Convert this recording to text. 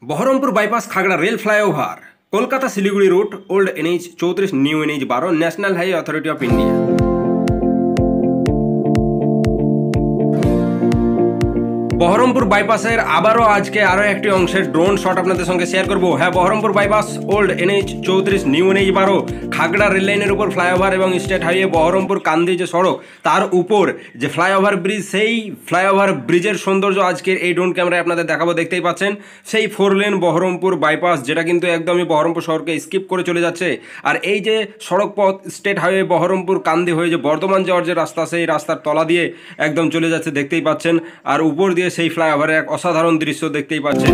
Baharampur bypass Khagra rail flyover Kolkata Siliguri route old NH 34 new NH 12 national highway authority of India. Baharampur বাইপাসের আবারও আজকে আরও একটি অংশের ড্রোন শট আপনাদের সঙ্গে শেয়ার করব। হ্যাঁ, Baharampur bypass old NH 34 new NH 12 Khagra rail লাইনের উপর ফ্লাইওভার এবং স্টেট হাইওয়ে বহরমপুর কান্দি যে সড়ক তার উপর যে ফ্লাইওভার ব্রিজ, সেই ফ্লাইওভার ব্রিজের সৌন্দর্য আজকের এই ড্রোন ক্যামেরায় আপনাদের দেখাবো। দেখতেই পাচ্ছেন সেই 4 লেন বহরমপুর বাইপাস, যেটা কিন্তু একদমই বহরমপুর শহরকে স্কিপ করে চলে যাচ্ছে। আর এই যে সড়ক পথ স্টেট হাইওয়ে বহরমপুর কান্দি হয়ে যে বর্ধমান যাওয়ার যে রাস্তা, সেই রাস্তার তলা দিয়ে একদম চলে যাচ্ছে, দেখতেই পাচ্ছেন। আর উপর দিয়ে সেই ফ্লাইওভারের এক অসাধারণ দৃশ্য দেখতেই পাচ্ছেন।